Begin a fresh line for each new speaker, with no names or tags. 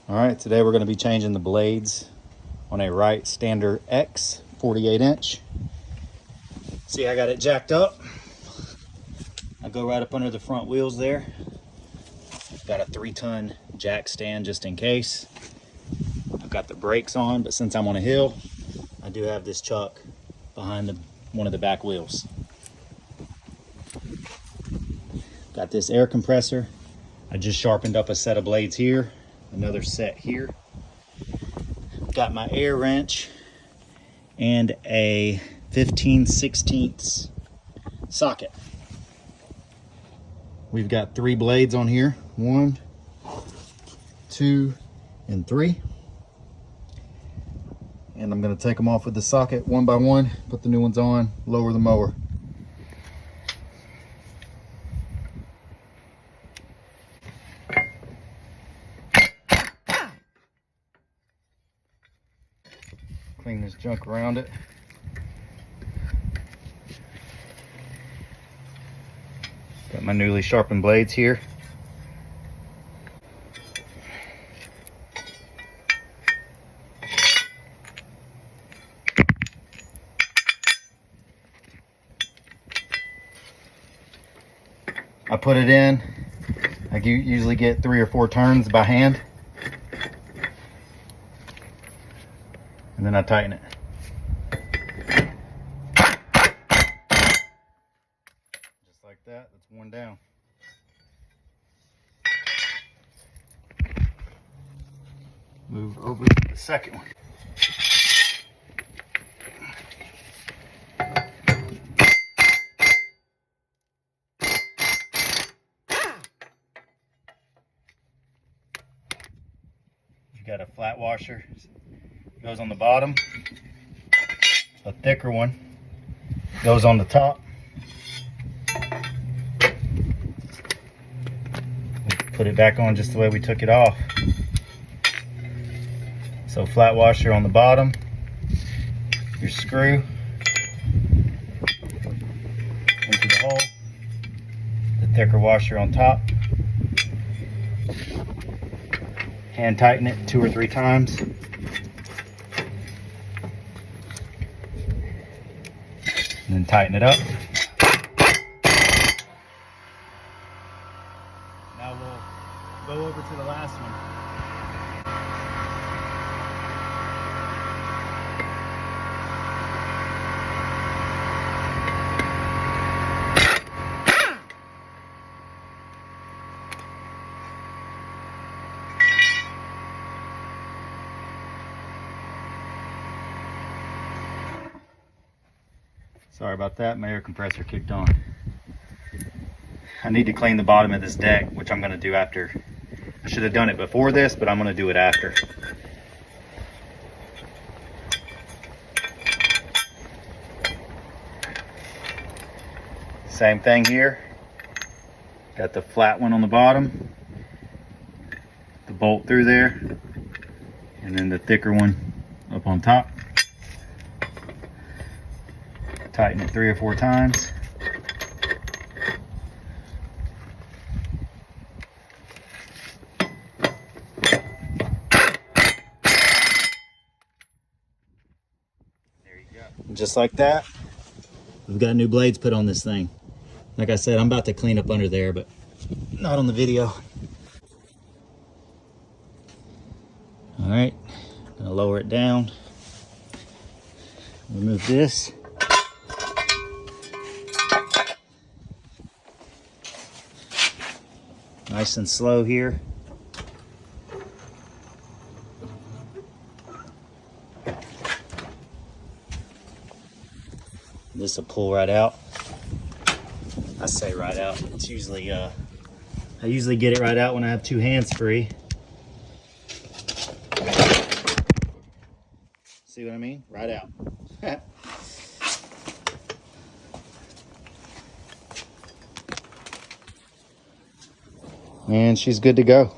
All right, today we're going to be changing the blades on a Wright Standard X 48-inch. See, I got it jacked up. I go right up under the front wheels there. Got a 3-ton jack stand just in case. I've got the brakes on, but since I'm on a hill, I do have this chuck behind one of the back wheels. Got this air compressor. I just sharpened up a set of blades here, another set here. Got my air wrench and a 15/16 socket. We've got 3 blades on here. 1, 2, and 3. And I'm going to take them off with the socket one by one, put the new ones on, lower the mower. Clean this junk around it. Got my newly sharpened blades here. I put it in. I usually get 3 or 4 turns by hand. And then I tighten it. Just like that, that's one down. Move over to the second one. You've got a flat washer. Goes on the bottom. A thicker one goes on the top. Put it back on just the way we took it off. So flat washer on the bottom, your screw into the hole, the thicker washer on top. Hand tighten it 2 or 3 times. And then tighten it up. Now we'll go over to the last one. Sorry about that, my air compressor kicked on. I need to clean the bottom of this deck, which I'm going to do after. I should have done it before this, but I'm going to do it after. Same thing here. Got the flat one on the bottom, the bolt through there, and then the thicker one up on top. Tighten it 3 or 4 times. There you go. Just like that, we've got new blades put on this thing. Like I said, I'm about to clean up under there, but not on the video. All right, gonna lower it down. Remove this. Nice and slow here. This will pull right out. I say right out. It's usually I usually get it right out when I have 2 hands free. See what I mean? Right out. And she's good to go.